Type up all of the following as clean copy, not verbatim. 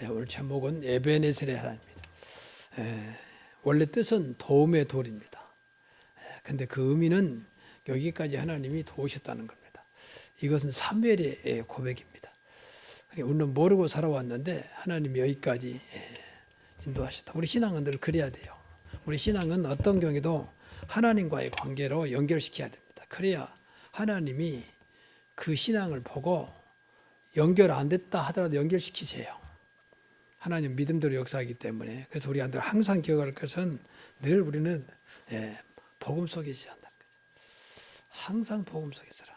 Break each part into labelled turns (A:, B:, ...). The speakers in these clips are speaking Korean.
A: 오늘 제목은 에베네셀의 하나님입니다. 원래 뜻은 도움의 돌입니다. 근데 그 의미는 여기까지 하나님이 도우셨다는 겁니다. 이것은 사무엘의 고백입니다. 우리는 모르고 살아왔는데 하나님이 여기까지 인도하셨다. 우리 신앙은 늘 그래야 돼요. 우리 신앙은 어떤 경우에도 하나님과의 관계로 연결시켜야 됩니다. 그래야 하나님이 그 신앙을 보고 연결 안 됐다 하더라도 연결시키세요. 하나님 믿음대로 역사하기 때문에. 그래서 우리가 늘 항상 기억할 것은 늘 우리는 복음 속에 있어야 한다는 거죠. 항상 복음 속에 있어라.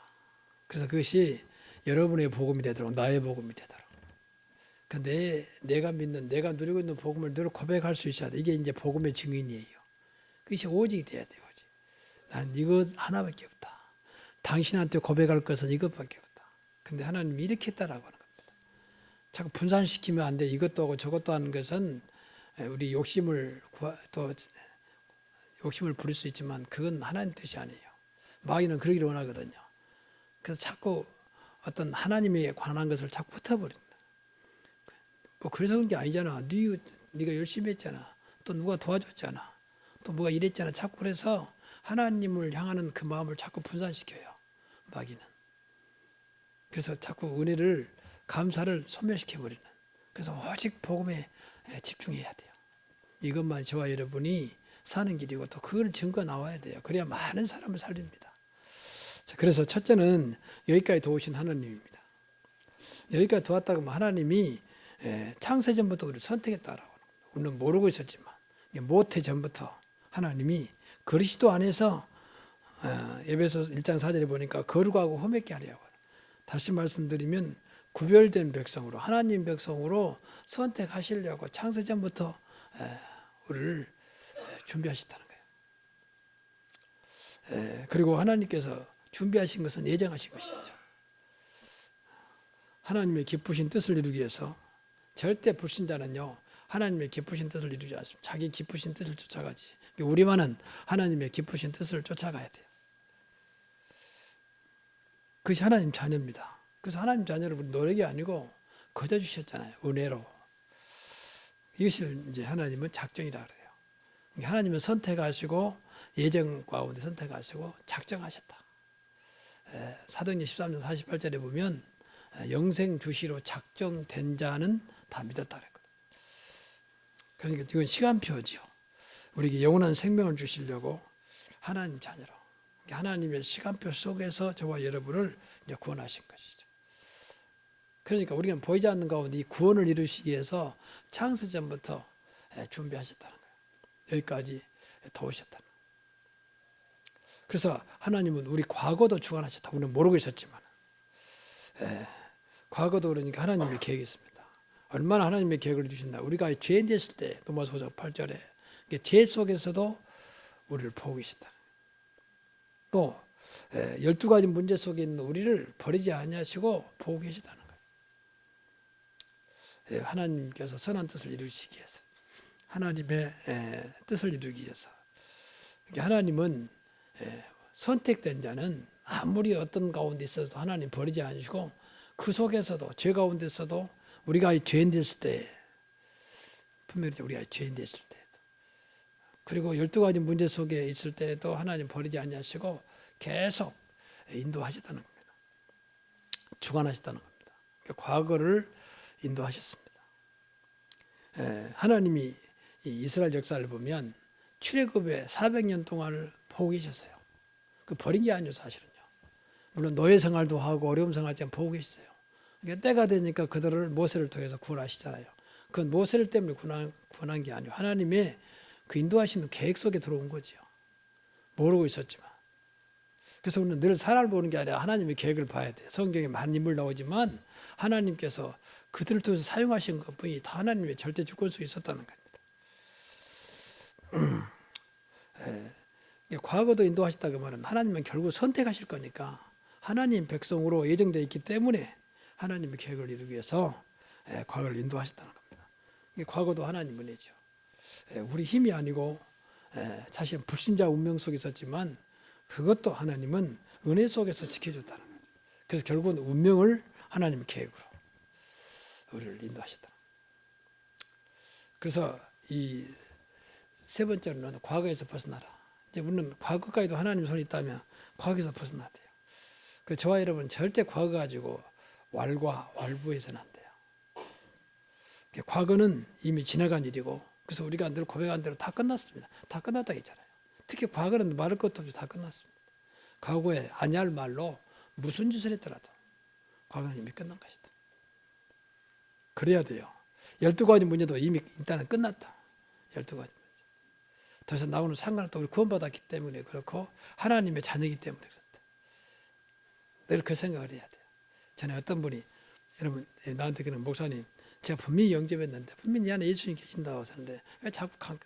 A: 그래서 그것이 여러분의 복음이 되도록, 나의 복음이 되도록. 근데 내가 믿는, 내가 누리고 있는 복음을 늘 고백할 수 있어야 돼. 이게 이제 복음의 증인이에요. 그것이 오직이 돼야 돼요. 오직. 난 이것 하나밖에 없다. 당신한테 고백할 것은 이것밖에 없다. 근데 하나님이 이렇게 했다라고 하는 겁니다. 자꾸 분산시키면 안 돼. 이것도 하고 저것도 하는 것은 우리 욕심을 부릴 수 있지만 그건 하나님 뜻이 아니에요. 마귀는 그러기를 원하거든요. 그래서 자꾸 어떤 하나님에 관한 것을 자꾸 붙어버린다. 뭐 그래서 그런 게 아니잖아. 네가 열심히 했잖아. 또 누가 도와줬잖아. 또 뭐가 이랬잖아. 자꾸 그래서 하나님을 향하는 그 마음을 자꾸 분산시켜요. 마귀는. 그래서 자꾸 은혜를, 감사를 소멸시켜버리는. 그래서 오직 복음에 집중해야 돼요. 이것만 저와 여러분이 사는 길이고 또 그걸 증거 나와야 돼요. 그래야 많은 사람을 살립니다. 그래서 첫째는 여기까지 도우신 하나님입니다. 여기까지 도왔다고 하면 하나님이 창세전부터 우리를 선택했다라고. 우리는 모르고 있었지만 모태 전부터 하나님이 그리스도 안에서 에베소 1장 4절에 보니까 거룩하고 흠없게 하려고. 다시 말씀드리면 구별된 백성으로, 하나님 백성으로 선택하시려고 창세전부터 우리를 준비하셨다는 거예요. 그리고 하나님께서 준비하신 것은 예정하신 것이죠. 하나님의 기쁘신 뜻을 이루기 위해서 절대 불신자는요, 하나님의 기쁘신 뜻을 이루지 않습니다. 자기 기쁘신 뜻을 쫓아가지. 우리만은 하나님의 기쁘신 뜻을 쫓아가야 돼요. 그것이 하나님 자녀입니다. 그래서 하나님 자녀를 노력이 아니고 거저 주셨잖아요. 은혜로. 이것을 이제 하나님은 작정이라 그래요. 하나님은 선택하시고 예정 가운데 선택하시고 작정하셨다. 사도행전 13장 48절에 보면 영생 주시로 작정된 자는 다 믿었다 그랬거든요. 그러니까 이건 시간표죠. 우리에게 영원한 생명을 주시려고 하나님 자녀로, 하나님의 시간표 속에서 저와 여러분을 이제 구원하신 것이죠. 그러니까 우리는 보이지 않는 가운데 이 구원을 이루시기 위해서 창세전부터 준비하셨다는 거예요. 여기까지 도우셨다는 거예요. 그래서 하나님은 우리 과거도 주관하셨다. 우리는 모르고 있었지만 과거도 그러니까 하나님의 계획이 있습니다. 얼마나 하나님의 계획을 주신다. 우리가 죄인 됐을 때 로마서 5장 8절에 죄 속에서도 우리를 보고 계시다. 또 12가지 문제 속에 있는 우리를 버리지 아니하시고 보고 계시다는 거예요. 하나님께서 선한 뜻을 이루시기 위해서, 하나님의 뜻을 이루기 위해서. 하나님은 선택된 자는 아무리 어떤 가운데 있어도 하나님 버리지 않으시고 그 속에서도, 죄 가운데 있어도 우리가 죄인 됐을 때, 분명히 우리가 죄인 됐을 때, 그리고 12가지 문제 속에 있을 때도 하나님 버리지 아니하시고 계속 인도하셨다는 겁니다. 주관하셨다는 겁니다. 과거를 인도하셨습니다. 하나님이 이스라엘 역사를 보면 출애굽에 400년 동안을 보고 계셨어요. 그 버린 게 아니에요, 사실은요. 물론 노예 생활도 하고 어려움 생활도 보고 계셨어요. 그러니까 때가 되니까 그들을 모세를 통해서 구원하시잖아요. 그건 모세를 때문에 구원한 게 아니에요. 하나님의 그 인도하시는 계획 속에 들어온 거죠. 모르고 있었지만. 그래서 우리는 늘 사람을 보는 게 아니라 하나님의 계획을 봐야 돼요. 성경에 많은 인물 나오지만 하나님께서 그들을 통해서 사용하신 것뿐이 다 하나님의 절대 주권 속에 있었다는 겁니다. 과거도 인도하셨다고 말은 하나님은 결국 선택하실 거니까 하나님 백성으로 예정되어 있기 때문에 하나님의 계획을 이루기 위해서 과거를 인도하셨다는 겁니다. 과거도 하나님 은혜죠. 우리 힘이 아니고 자신 불신자 운명 속에 있었지만 그것도 하나님은 은혜 속에서 지켜줬다는 거예요. 그래서 결국은 운명을 하나님의 계획으로 우리를 인도하셨다. 그래서 이 세 번째로는 과거에서 벗어나라. 이제 물론 과거까지도 하나님 손이 있다면 과거에서 벗어나야 돼요. 그 저와 여러분 절대 과거 가지고 왈부해서는 안 돼요. 과거는 이미 지나간 일이고, 그래서 우리가 늘 고백한 대로 다 끝났습니다. 다 끝났다 했잖아요. 특히 과거는 말할 것도 없이 다 끝났습니다. 과거에 아니할 말로 무슨 짓을 했더라도 과거는 이미 끝난 것이다. 그래야 돼요. 12가지 문제도 이미 일단은 끝났다. 12가지 문제. 더 이상 나오는 상관없다. 우리 구원받았기 때문에 그렇고 하나님의 자녀이기 때문에 그렇다. 늘 그 생각을 해야 돼요. 전에 어떤 분이 여러분 나한테 그런 목사님 제가 분명히 영접했는데 분명히 이 안에 예수님 계신다고 하셨는데 왜 자꾸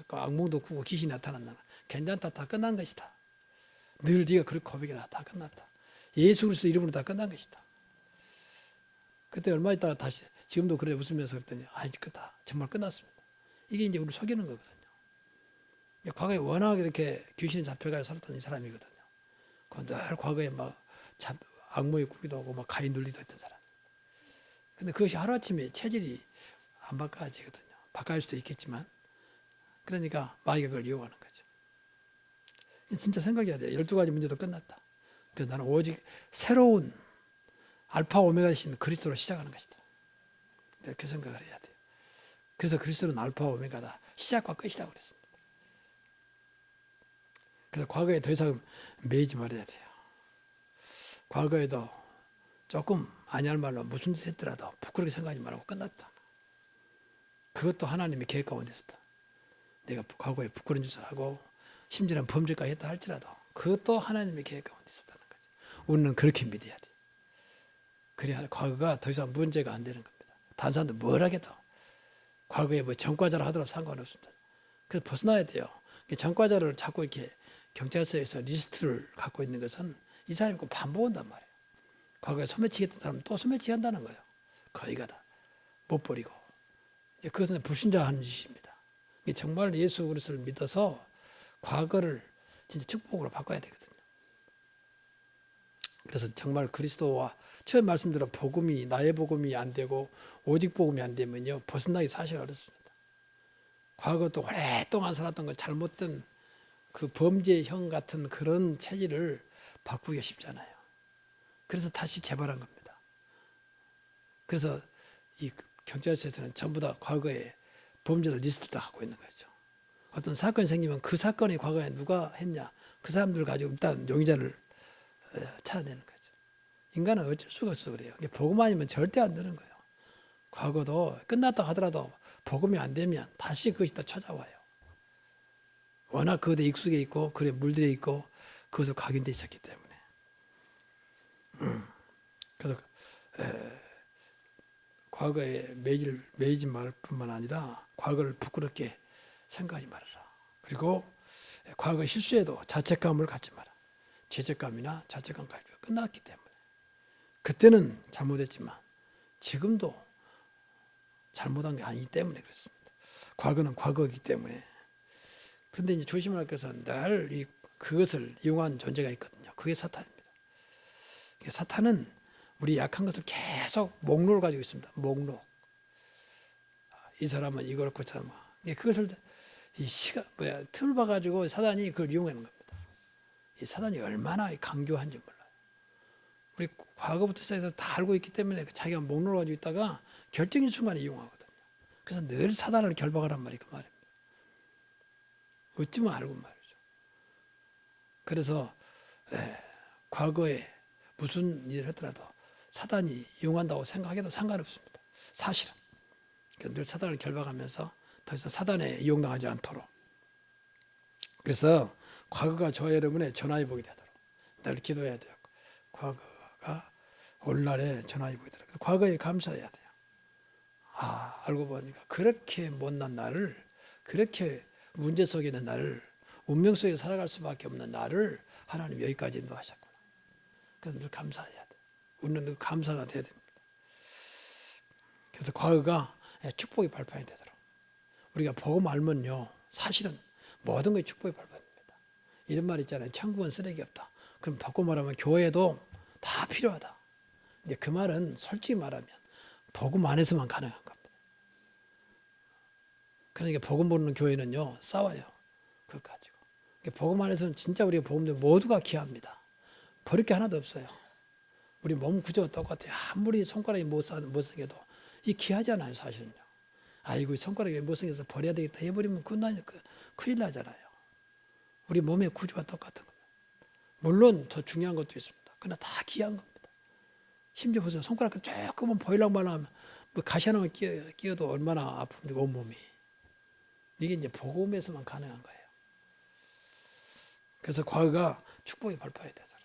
A: 악몽도 꾸고 귀신이 나타난다. 괜찮다. 다 끝난 것이다. 늘 네가 그렇게 고백이다. 다 끝났다. 예수 그리스도 이름으로 다 끝난 것이다. 그때 얼마 있다가 다시 지금도 그래 웃으면서 그랬더니 이제 끝다. 정말 끝났습니다. 이게 이제 우리를 속이는 거거든요. 과거에 워낙 이렇게 귀신이 잡혀가서 살았던 이 사람이거든요. 늘 과거에 막 악몽에 꾸기도 하고 막 가위 눌리도 했던 사람. 근데 그것이 하루아침에 체질이 안 바꿔지거든요. 바뀔 수도 있겠지만 그러니까 마귀가 그걸 이용하는 거죠. 진짜 생각해야 돼요. 12가지 문제도 끝났다. 그래서 나는 오직 새로운 알파 오메가 되신 그리스도로 시작하는 것이다. 이렇게 생각을 해야 돼요. 그래서 그리스도는 알파 오메가다. 시작과 끝이다 그랬습니다. 그래서 과거에 더 이상 매이지 말아야 돼요. 과거에도 조금 아니할 말로 무슨 짓 했더라도 부끄럽게 생각하지 말고 끝났다. 그것도 하나님의 계획 가운데 있었다. 내가 과거에 부끄러운 짓을 하고 심지어는 범죄까지 했다 할지라도 그것도 하나님의 계획 가운데 있었다는 거죠. 우리는 그렇게 믿어야 돼요. 그래야 과거가 더 이상 문제가 안 되는 겁니다. 다른 사람들 뭘 하겠다. 과거에 뭐 전과자를 하더라도 상관없습니다. 그래서 벗어나야 돼요. 전과자를 자꾸 이렇게 경찰서에서 리스트를 갖고 있는 것은 이 사람이 꼭 반복한단 말이에요. 과거에 소매치기 했던 사람은 또 소매치기 한다는 거예요. 거의 다 못 버리고. 그것은 불신자하는 짓입니다. 정말 예수 그리스도를 믿어서 과거를 진짜 축복으로 바꿔야 되거든요. 그래서 정말 그리스도와 처음 말씀드린 복음이 나의 복음이 안 되고 오직 복음이 안 되면요 벗어나기 사실 어렵습니다. 과거 또 오랫동안 살았던 건 잘못된 그 범죄형 같은 그런 체질을 바꾸기가 쉽잖아요. 그래서 다시 재발한 겁니다. 그래서 이 경찰서에서는 전부 다 과거에 범죄들 리스트를 다 갖고 있는 거죠. 어떤 사건이 생기면 그 사건이 과거에 누가 했냐 그 사람들 가지고 일단 용의자를 찾아내는 거죠. 인간은 어쩔 수가 없어 그래요. 복음 아니면 절대 안 되는 거예요. 과거도 끝났다 하더라도 복음이 안 되면 다시 그것이 또 찾아와요. 워낙 그것에 익숙해 있고 그에 물들여 있고 그것을 각인되어 있었기 때문에. 그래서 과거에 매이지 말 뿐만 아니라 과거를 부끄럽게 생각하지 말아라. 그리고 과거 실수에도 자책감을 갖지 마라. 죄책감이나 자책감 가지고 끝났기 때문에. 그때는 잘못했지만 지금도 잘못한 게 아니기 때문에 그렇습니다. 과거는 과거이기 때문에. 그런데 이제 조심을 할 것은 늘 그것을 이용한 존재가 있거든요. 그게 사탄입니다. 사탄은 우리 약한 것을 계속 목록을 가지고 있습니다. 목록. 이 사람은 이걸 고쳐. 그것을 틈을 봐가지고 사단이 그걸 이용하는 겁니다. 이 사단이 얼마나 강교한지 몰라요. 우리 과거부터 시작해서 다 알고 있기 때문에 자기가 목록을 가지고 있다가 결정적인 순간에 이용하거든요. 그래서 늘 사단을 결박하란 말이 그 말입니다. 어찌면 알고 말이죠. 그래서 과거에 무슨 일을 했더라도 사단이 이용한다고 생각해도 상관없습니다. 사실은. 늘 사단을 결박하면서 더 이상 사단에 이용당하지 않도록. 그래서 과거가 저와 여러분의 전화위복이 되도록 늘 기도해야 돼요. 과거가 오늘날의 전화위복이 되도록. 과거에 감사해야 돼요. 알고 보니까 그렇게 못난 나를, 그렇게 문제 속에 있는 나를, 운명 속에 살아갈 수밖에 없는 나를 하나님 여기까지 인도하셨구나. 그래서 늘 감사해야 돼. 우리는 늘 감사가 돼야 됩니다. 그래서 과거가 축복이 발판이 되도록. 우리가 복음 알면요, 사실은 모든 것이 축복이 발판입니다. 이런 말 있잖아요. 천국은 쓰레기 없다. 그럼 바꿔 말하면 교회도 다 필요하다. 근데 그 말은 솔직히 말하면 복음 안에서만 가능한 겁니다. 그러니까 복음 모르는 교회는요 싸워요. 그것 가지고. 그러니까 복음 안에서는 진짜 우리가 복음들 모두가 귀합니다. 버릴 게 하나도 없어요. 우리 몸 구조가 똑같아요. 아무리 손가락이 못생겨도 이 귀하잖아요, 사실은요. 아이고 손가락이 못생겨서 버려야 되겠다 해버리면 큰일 나잖아요. 우리 몸의 구조가 똑같은 겁니다. 물론 더 중요한 것도 있습니다. 그러나 다 귀한 겁니다. 심지어 보세요. 손가락 조금만 보일랑말랑하면 뭐 가시 하나만 끼어도 얼마나 아픕니까, 온몸이. 이게 이제 복음에서만 가능한 거예요. 그래서 과거가 축복이 발파해야 되더라고요.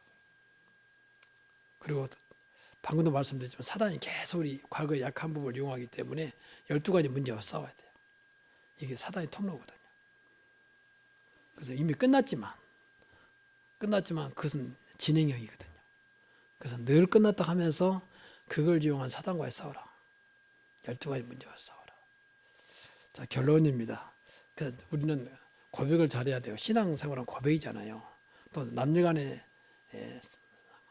A: 그리고 방금도 말씀드렸지만 사단이 계속 우리 과거의 약한 부분을 이용하기 때문에 12가지 문제와 싸워야 돼요. 이게 사단의 통로거든요. 그래서 이미 끝났지만 그것은 진행형이거든요. 그래서 늘 끝났다 하면서 그걸 이용한 사단과의 싸워라. 12가지 문제와 싸워라. 자, 결론입니다. 그래서 우리는 고백을 잘해야 돼요. 신앙생활은 고백이잖아요. 또 남녀간의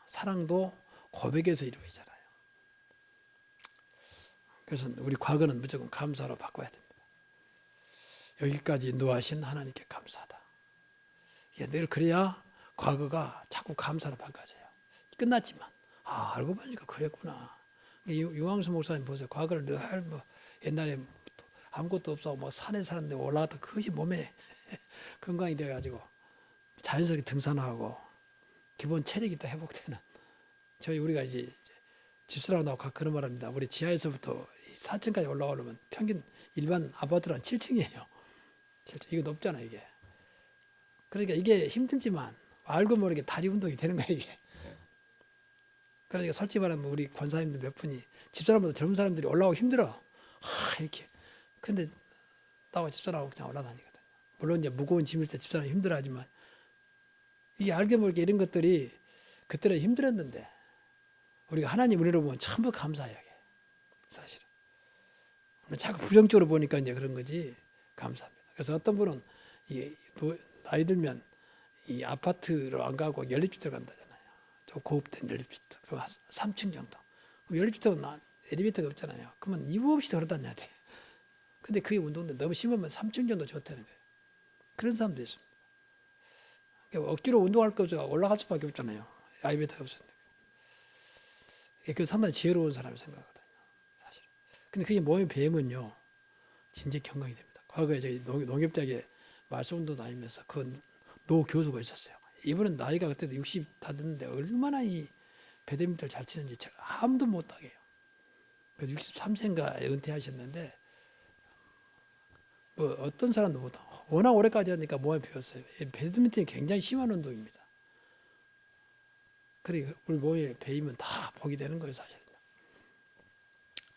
A: 사랑도 고백에서 이루어지잖아요. 그래서 우리 과거는 무조건 감사로 바꿔야 됩니다. 여기까지 인도하신 하나님께 감사하다. 이게 늘 그래야 과거가 자꾸 감사로 바꿔져요. 끝났지만 알고 보니까 그랬구나. 유광수 목사님 보세요. 과거를 늘 뭐 옛날에 아무것도 없어 뭐 산에 사는데 올라갔다 그것이 몸에 건강이 돼가지고 자연스럽게 등산하고 기본 체력이 또 회복되는. 우리가 이제 집사람하고 그런 말합니다. 우리 지하에서부터 4층까지 올라오려면 평균 일반 아파트는 7층이에요. 7층. 이거 높잖아요, 이게. 그러니까 이게 힘들지만 알고 모르게 다리 운동이 되는 거예요, 이게. 그러니까 솔직히 말하면 우리 권사님들 몇 분이 집사람보다 젊은 사람들이 올라오기 힘들어. 이렇게. 근데 나와 집사람하고 그냥 올라다니거든요. 물론 이제 무거운 짐일 때 집사람이 힘들어하지만 이게 알게 모르게 이런 것들이 그때는 힘들었는데 우리가 하나님 은혜로 보면 전부 감사해요. 사실은. 자꾸 부정적으로 보니까 이제 그런 거지. 감사합니다. 그래서 어떤 분은 나이 들면 이 아파트로 안 가고 연립주택 간다잖아요. 좀 고급된 연립주택. 그리고 3층 정도. 연립주택은 엘리베이터가 없잖아요. 그러면 이유 없이 걸어다녀야 돼. 근데 그게 운동도 너무 심하면 3층 정도 좋다는 거예요. 그런 사람도 있습니다. 그러니까 억지로 운동할 거 없어 올라갈 수밖에 없잖아요. 엘리베이터가 없으니까. 그 상당히 지혜로운 사람이 생각하거든요. 사실. 근데 그게 몸에 배우면요. 진짜 경강이 됩니다. 과거에 저희 농협대학에 말씀운동 다니면서 그 노 교수가 있었어요. 이분은 나이가 그때도 60 다 됐는데 얼마나 이 배드민턴을 잘 치는지 아무도 못하게 해요. 그래서 63세인가 은퇴하셨는데 뭐 어떤 사람도 못하고 워낙 오래까지 하니까 몸에 배웠어요. 배드민턴이 굉장히 심한 운동입니다. 그러니까 우리 몸에 배이면 다 복이 되는 거예요, 사실은.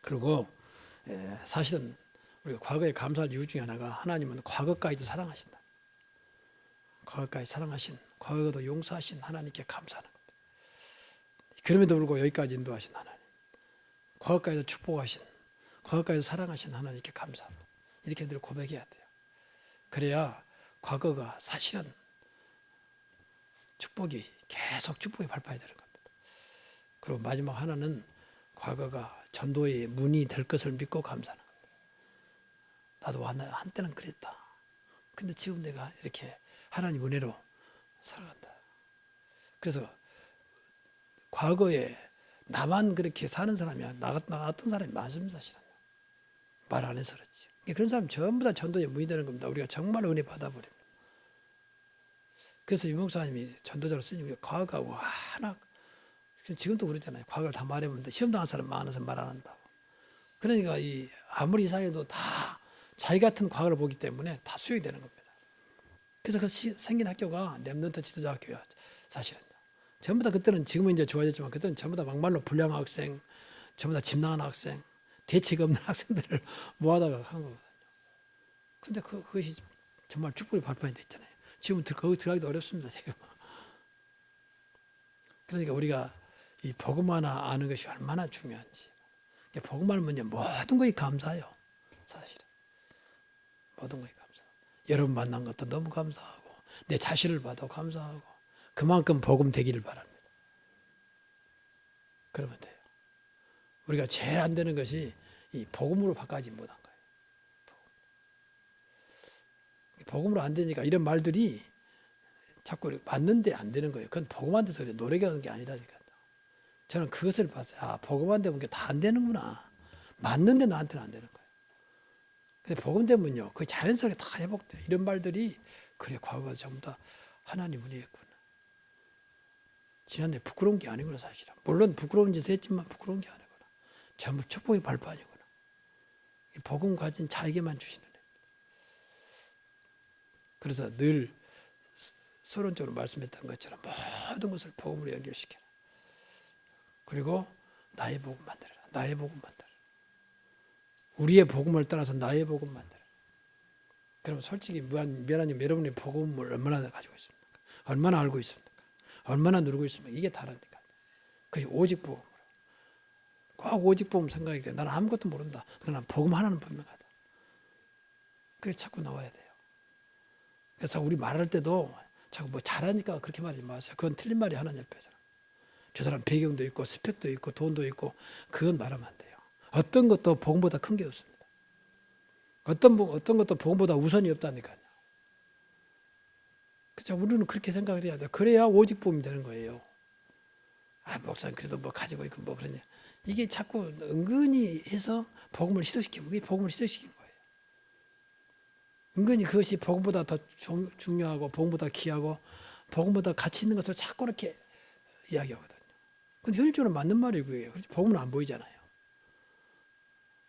A: 그리고 사실은 우리가 과거에 감사할 이유 중에 하나가 하나님은 과거까지도 사랑하신다. 과거까지 사랑하신, 과거도 용서하신 하나님께 감사하는 겁니다. 그럼에도 불구하고 여기까지 인도하신 하나님, 과거까지도 축복하신, 과거까지도 사랑하신 하나님께 감사합니다. 이렇게 늘 고백해야 돼요. 그래야 과거가 사실은 계속 축복이 발파해야 되는 겁니다. 그리고 마지막 하나는 과거가 전도의 문이 될 것을 믿고 감사하는 겁니다. 나도 한때는 그랬다. 근데 지금 내가 이렇게 하나님 은혜로 살아간다. 그래서 과거에 나만 그렇게 사는 사람이야. 나 같은 사람이 많습니다, 사실은. 말 안 해서 그렇지. 그런 사람 전부 다 전도에 문이 되는 겁니다. 우리가 정말 은혜 받아버립니다. 그래서 유 목사님이 전도자로 쓰니 과거가 워낙 지금도 그러잖아요. 과거를 다 말해보는데 시험 당한 사람 많아서 말 안 한다고. 그러니까 아무리 이상해도 다 자기 같은 과거를 보기 때문에 다 수용이 되는 겁니다. 그래서 생긴 학교가 렘넌트 지도자 학교야, 사실은. 전부 다 그때는 지금은 이제 좋아졌지만 그때는 전부 다 막말로 불량한 학생, 전부 다 집 나간 학생, 대책 없는 학생들을 모아다가 한 거거든요. 근데 그것이 정말 축복의 발판이 됐잖아요. 지금 거기 들어가기도 어렵습니다, 지금. 그러니까 우리가 이 복음 하나 아는 것이 얼마나 중요한지. 복음 알면 모든 것이 감사해요, 사실은. 모든 것이 감사. 여러분 만난 것도 너무 감사하고, 내 자신을 봐도 감사하고, 그만큼 복음 되기를 바랍니다. 그러면 돼요. 우리가 제일 안 되는 것이 이 복음으로 바꿔지 못한 거예요. 복음으로 안 되니까 이런 말들이 자꾸 맞는데 안 되는 거예요. 그건 복음한 데서 그래. 노래가 하는 게 아니라니까요. 저는 그것을 봤어요. 아, 복음한 데 보니까 다 안 되는구나. 맞는데 나한테는 안 되는 거예요. 근데 복음 되면요, 그 자연스럽게 다 회복돼. 이런 말들이 그래, 과거가 전부 다 하나님 은혜였구나. 지난해 부끄러운 게 아니구나, 사실은. 물론 부끄러운 짓을 했지만 부끄러운 게 아니구나. 전부 축복의 발판이구나. 복음 가진 자에게만 주시는 거예요. 그래서 늘 서론적으로 말씀했던 것처럼 모든 것을 복음으로 연결시켜라. 그리고 나의 복음 만들어라. 나의 복음 만들어라. 우리의 복음을 떠나서 나의 복음 만들어라. 그럼 솔직히 미안하님 여러분의 복음을 얼마나 가지고 있습니까? 얼마나 알고 있습니까? 얼마나 누리고 있습니까? 이게 다르니까. 그것이 오직 복음으로. 꼭 오직 복음 생각이 돼. 나는 아무것도 모른다. 그러나 복음 하나는 분명하다. 그게 자꾸 나와야 돼요. 그래서 우리 말할 때도 자꾸 뭐 잘하니까 그렇게 말하지 마세요. 그건 틀린 말이 하나님 앞에서. 저 사람 배경도 있고 스펙도 있고 돈도 있고 그건 말하면 안 돼요. 어떤 것도 복음보다 큰 게 없습니다. 어떤 것도 복음보다 우선이 없다니까요. 그렇죠. 우리는 그렇게 생각을 해야 돼요. 그래야 오직 복음이 되는 거예요. 아, 목사님 그래도 뭐 가지고 있고 뭐 그러냐. 이게 자꾸 은근히 해서 복음을 희석시키고 이게 복음을 희석시키는 거예요. 은근히 그것이 복음보다 더 중요하고 복음보다 귀하고 복음보다 가치 있는 것을 자꾸 이렇게 이야기하거든요. 근데 현실적으로 맞는 말이고요. 복음은 안 보이잖아요.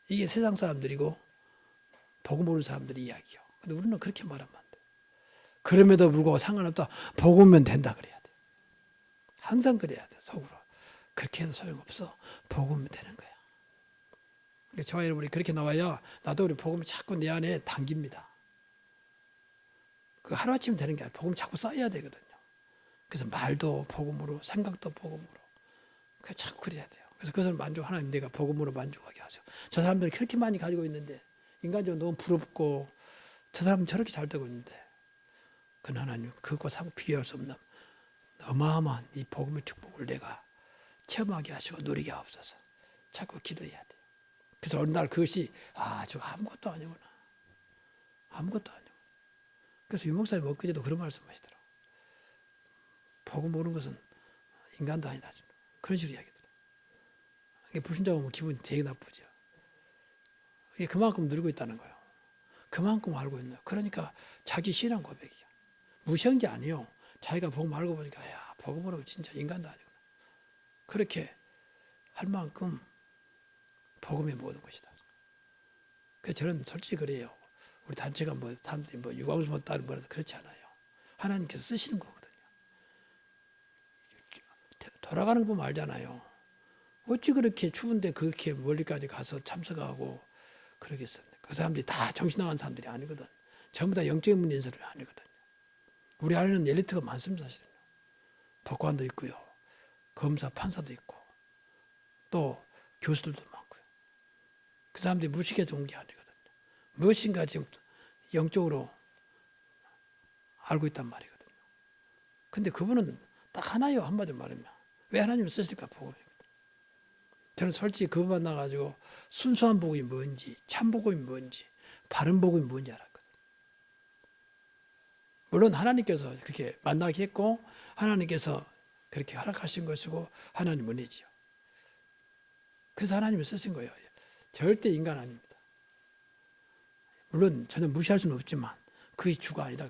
A: 이게 세상 사람들이고 복음 모르는 사람들이 이야기요. 근데 우리는 그렇게 말하면 안 돼요. 그럼에도 불구하고 상관없다. 복음면 된다 그래야 돼요. 항상 그래야 돼요. 속으로. 그렇게 해도 소용없어. 복음면 되는 거야. 그러니까 저와 여러분이 그렇게 나와야 나도 우리 복음을 자꾸 내 안에 당깁니다. 그 하루아침에 되는 게 아니라 복음 자꾸 쌓여야 되거든요. 그래서 말도 복음으로, 생각도 복음으로. 그 자꾸 그래야 돼요. 그래서 그것을 하나님 내가 복음으로 만족하게 하죠. 저 사람들이 그렇게 많이 가지고 있는데 인간적으로 너무 부럽고 저 사람은 저렇게 잘 되고 있는데 그 하나님 그것과 상호 비교할 수 없는 어마어마한 이 복음의 축복을 내가 체험하게 하시고 누리게 하옵소서. 자꾸 기도해야 돼요. 그래서 어느 날 그것이 저 아무것도 아니구나. 아무것도 아니구나. 그래서 유목사님 엊그제도 그런 말씀하시더라고요. 복음 모르는 것은 인간도 아니다. 그런 식으로 이야기하더라고요. 이게 불신자가 뭐 기분이 되게 나쁘죠. 이게 그만큼 누리고 있다는 거예요. 그만큼 알고 있는. 그러니까 자기 신앙 고백이야. 무시한 게 아니에요. 자기가 복음 알고 보니까 야 복음으로 진짜 인간도 아니구나. 그렇게 할 만큼 복음의 모든 것이다. 그래서 저는 솔직히 그래요. 우리 단체가 뭐 사람들이 뭐 유광수만 따는 거는 그렇지 않아요. 하나님께서 쓰시는 거거든요. 돌아가는 거 보면 알잖아요. 어찌 그렇게 추운데 그렇게 멀리까지 가서 참석하고 그러겠습니까? 그 사람들이 다 정신 나간 사람들이 아니거든. 전부 다 영적인 문 인사들이 아니거든요. 우리 안에는 엘리트가 많습니다, 사실은요. 법관도 있고요. 검사, 판사도 있고 또 교수들도 많고요. 그 사람들이 무식해서 온 게 아니거든요. 무엇인가 지금 영적으로 알고 있단 말이거든요. 근데 그분은 딱 하나요, 한마디로 말하면. 왜 하나님을 쓰실까? 복음입니다. 저는 솔직히 그분 만나가지고 순수한 복음이 뭔지, 참 복음이 뭔지, 바른 복음이 뭔지 알았거든요. 물론 하나님께서 그렇게 만나게 했고 하나님께서 그렇게 허락하신 것이고 하나님 은혜지요. 그래서 하나님을 쓰신 거예요. 절대 인간 아닙니다. 물론 전혀 무시할 수는 없지만 그게 주가 아니라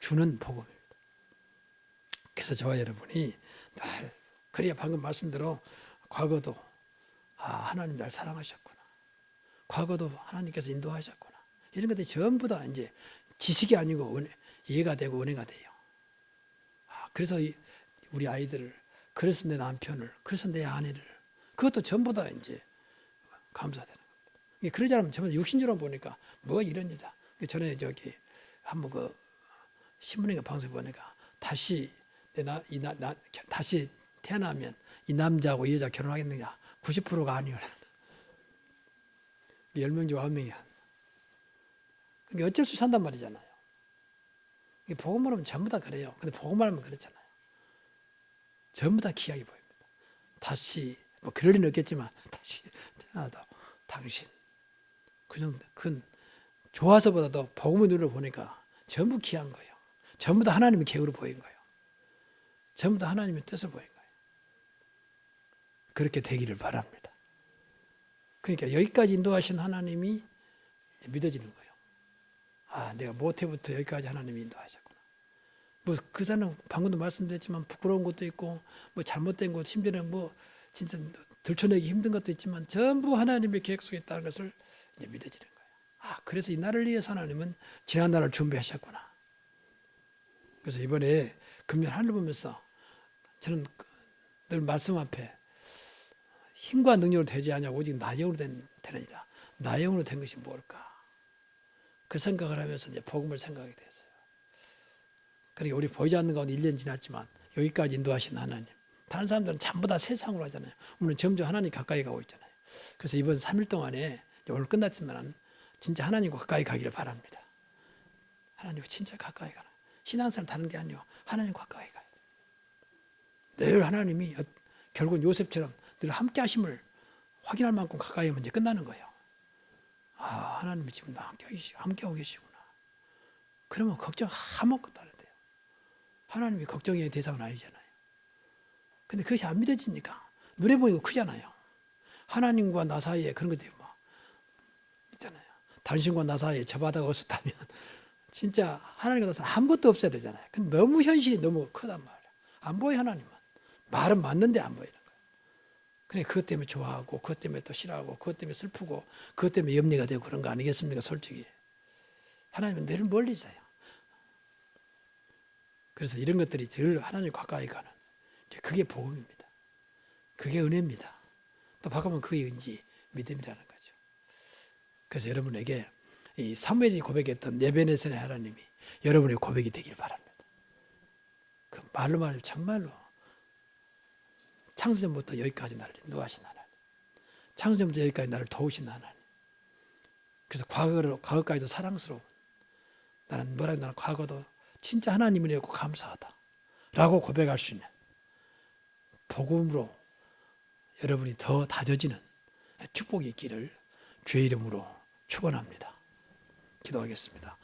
A: 주는 복음입니다. 그래서 저와 여러분이 늘 그래야 방금 말씀대로 과거도 하나님 날 사랑하셨구나. 과거도 하나님께서 인도하셨구나. 이런 것들이 전부 다 이제 지식이 아니고 이해가 되고 은혜가 돼요. 그래서 우리 아이들을, 그래서 내 남편을, 그래서 내 아내를, 그것도 전부 다 이제 감사되는 겁니다. 그러지 않으면 전부 육신적으로 보니까 뭐 이런 여자. 전에 한번 그 신문인가 방송에 보니까 다시 다시 태어나면 이 남자하고 이 여자 결혼하겠느냐? 90%가 아니요. 10명 중 9명이야. 그러니까 어쩔 수 산단 말이잖아요. 복음을 하면 전부 다 그래요. 근데 복음을 하면 그렇잖아요. 전부 다 귀하게 보입니다. 다시 뭐 그럴 리는 없겠지만 다시 태어나다 당신. 그건 좋아서보다도 복음의 눈으로 보니까 전부 귀한 거예요. 전부 다 하나님의 계획으로 보인 거예요. 전부 다 하나님의 뜻을 보인 거예요. 그렇게 되기를 바랍니다. 그러니까 여기까지 인도하신 하나님이 믿어지는 거예요. 아, 내가 모태부터 여기까지 하나님이 인도하셨구나. 뭐 그 사람은 방금도 말씀드렸지만 부끄러운 것도 있고 뭐 잘못된 것, 심지어는 뭐 진짜 들춰내기 힘든 것도 있지만 전부 하나님의 계획 속에 있다는 것을 이제 믿어지는 거예요. 아, 그래서 이 날을 위해서 하나님은 지난 날을 준비하셨구나. 그래서 이번에 금년 하늘 보면서 저는 늘 말씀 앞에 힘과 능력으로 되지 않냐고 오직 나 영으로 되느니라. 나 영으로 된 것이 뭘까? 그 생각을 하면서 이제 복음을 생각하게 됐어요. 그러니까 우리 보이지 않는 가운데 1년 지났지만 여기까지 인도하신 하나님. 다른 사람들은 전부 다 세상으로 하잖아요. 우리는 점점 하나님 가까이 가고 있잖아요. 그래서 이번 3일 동안에 오늘 끝났지만 진짜 하나님과 가까이 가기를 바랍니다. 하나님과 진짜 가까이 가라. 신앙생활 다른 게 아니고 하나님과 가까이 가야 돼요. 늘 하나님이 결국은 요셉처럼 늘 함께 하심을 확인할 만큼 가까이 하면 이제 끝나는 거예요. 아, 하나님이 지금 함께하고 계시구나. 그러면 걱정 아무것도 안 해도 돼요. 하나님이 걱정의 대상은 아니잖아요. 근데 그것이 안 믿어지니까 눈에 보이고 크잖아요. 하나님과 나 사이에 그런 것들이 뭐 있잖아요. 당신과 나 사이에 저 바다가 없었다면 진짜 하나님과 나 사이에 아무것도 없어야 되잖아요. 근데 너무 현실이 너무 크단 말이에요. 안 보여 하나님은. 말은 맞는데 안 보이는 거예요. 그래 그것 때문에 좋아하고 그것 때문에 또 싫어하고 그것 때문에 슬프고 그것 때문에 염려가 되고 그런 거 아니겠습니까? 솔직히. 하나님은 늘 멀리 있어요. 그래서 이런 것들이 늘 하나님 가까이 가는 그게 복음입니다. 그게 은혜입니다. 또 바꾸면 그게 은지 믿음이라는 거죠. 그래서 여러분에게 이 사무엘이 고백했던 네베네셀의 하나님이 여러분의 고백이 되길 바랍니다. 그 말로 말하면 정말로 창세전부터 여기까지 나를 인도하신 하나님, 창세전부터 여기까지 나를 도우신 하나님. 그래서 과거까지도 사랑스러운 나는 과거도 진짜 하나님이었고 감사하다라고 고백할 수 있는 복음으로 여러분이 더 다져지는 축복이 있기를 주의 이름으로 축원합니다. 기도하겠습니다.